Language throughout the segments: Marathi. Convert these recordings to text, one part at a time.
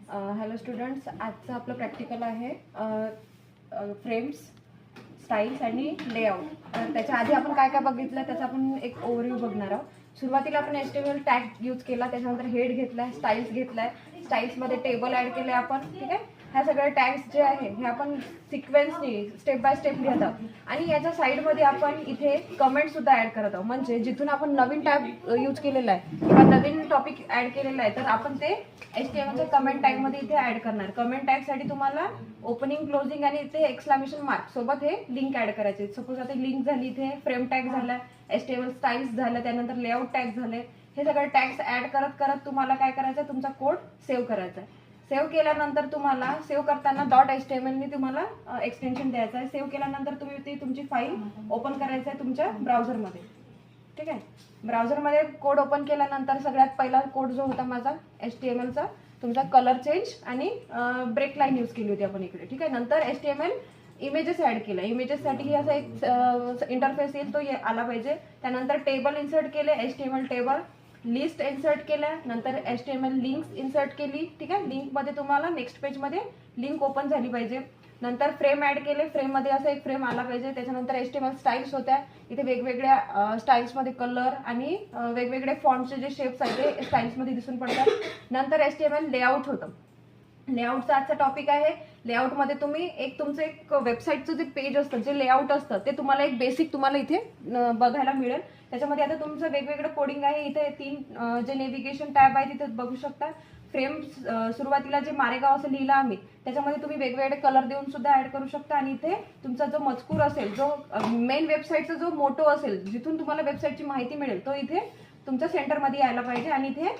हॅलो स्टुडंट्स, आजचं आपलं प्रॅक्टिकल आहे फ्रेम्स, स्टाईल्स आणि लेआउट. त्याच्या आधी आपण काय काय बघितलं त्याचा आपण एक ओव्हरव्ह्यू बघणार आहोत. सुरुवातीला आपण HTML टॅग यूज केला, त्याच्यानंतर हेड घेतलाय, स्टाईल्स घेतलाय, स्टाईल्समध्ये टेबल ॲड केले आपण. ठीक आहे, ह्या सगळ्या टॅग्स जे आहे हे आपण सिक्वेन्सनी स्टेप बाय स्टेप लिहित आहोत. आणि याच्या साईडमध्ये आपण इथे कमेंट सुद्धा ॲड करत आहोत, म्हणजे जिथून आपण नवीन टॅग यूज केलेला आहे किंवा नवीन टॉपिक ॲड केलेला आहे तर आपण ते HTMLच्या कमेंट टॅगमध्ये इथे ॲड करणार. कमेंट टॅगसाठी तुम्हाला ओपनिंग, क्लोजिंग आणि इथे एक्सक्लेमेशन मार्क सोबत हे लिंक ॲड करायचे. सपोज आता लिंक झाली, इथे फ्रेम टॅग झाला, HTML स्टाईल्स झालं, त्यानंतर लेआउट टॅग झाले. हे सगळे टॅग्स ॲड करत करत तुम्हाला काय करायचं आहे, तुमचा कोड सेव्ह करायचा आहे. सेव्ह केल्यानंतर तुम्हाला सेव्ह करताना .html ने तुम्हाला एक्सटेन्शन द्यायचं आहे. सेव्ह केल्यानंतर तुम्ही ती तुमची फाईल ओपन करायचं आहे तुमच्या ब्राउझरमध्ये. ठीक आहे, ब्राउझरमध्ये कोड ओपन केल्यानंतर सगळ्यात पहिला कोड जो होता माझा HTMLचा, तुमचा कलर चेंज आणि ब्रेक लाईन यूज केली होती आपण इकडे. ठीक आहे, नंतर HTML इमेजेस ॲड केलं. इमेजेससाठी असा एक इंटरफेस येईल, तो आला पाहिजे. त्यानंतर टेबल इन्सर्ट केले, HTML टेबल, लिस्ट इन्सर्ट केल्या, नंतर HTML लिंक्स इन्सर्ट केली. ठीक आहे, लिंकमध्ये तुम्हाला नेक्स्ट पेजमध्ये लिंक ओपन झाली पाहिजे. नंतर फ्रेम ॲड केले, फ्रेममध्ये असं एक फ्रेम आला पाहिजे. त्याच्यानंतर HTML स्टाईल्स होत्या, इथे वेगवेगळ्या स्टाईल्समध्ये कलर आणि वेगवेगळे फॉन्टचे जे शेप्स आहेत ते स्टाईल्समध्ये दिसून पडतात. नंतर HTML लेआउट होतं. लेआउटचा आजचा टॉपिक आहे. लेआउटमध्ये तुम्ही तुमचं एक वेबसाईटचं जे पेज असतं, जे लेआउट असतं, ते तुम्हाला एक बेसिक तुम्हाला इथे बघायला मिळेल. त्याच्यामध्ये आता तुमचं वेगवेगळं कोडिंग आहे. इथे 3 जे नेव्हिगेशन टॅब आहे तिथे बघू शकता. फ्रेम सुरुवातीला जे मारेगाव असं लिहिलं आम्ही, त्याच्यामध्ये तुम्ही वेगवेगळे कलर देऊन सुद्धा ऍड करू शकता. आणि इथे तुमचा जो मजकूर असेल, जो मेन वेबसाईटचा जो मोटो असेल, जिथून तुम्हाला वेबसाईटची माहिती मिळेल, तो इथे तुमच्या सेंटरमध्ये यायला पाहिजे. आणि इथे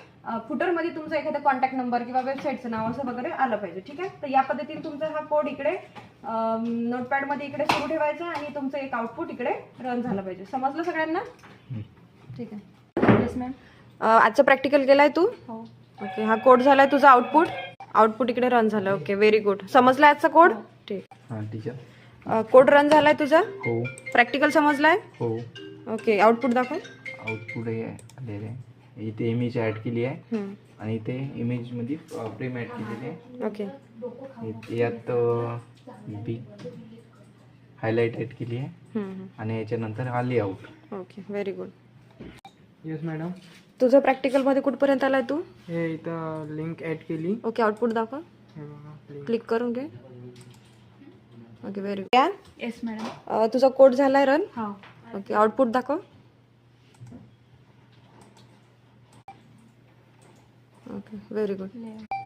फुटरमध्ये तुमचा एखादा कॉन्टॅक्ट नंबर किंवा वेबसाईटचं नाव असं वगैरे आलं पाहिजे. ठीक आहे, तर या पद्धतीने तुमचा हा कोड इकडे नोटपॅडमध्ये इकडे सुरू ठेवायचा आणि तुमचं एक आउटपुट इकडे रन झालं पाहिजे. समजलं सगळ्यांना? ठीक आहे, येस मॅम. आजचं प्रॅक्टिकल केलाय तू? हो. ओके, हा कोड झालाय तुझा आउटपुट इकडे रन झालं. Okay, very good. समजलाय आजचा कोड? ठीक. हां टीचर. कोड रन झालाय तुझा? हो. प्रॅक्टिकल समजलाय? हो. ओके, आउटपुट दाखव. आउटपुट हे आलेलं आहे. इथे इमेज ॲड केली आहे आणि इथे इमेजमध्ये फ्रेम ॲड केलेली आहे. ओके, यात बिग हायलाईट ॲड केली आहे आणि याच्यानंतर हा layout. Okay, very good. Yes madam. तुझं प्रॅक्टिकल मध्ये कुठपर्यंत आलाय तू? हे इथं लिंक ॲड केली. ओके, आउटपुट दाखव. हे बघा, क्लिक करून घे. Okay, very good. Yes madam. तुझा कोड झालाय रन? हो. ओके, आउटपुट दाखव. Okay, very good.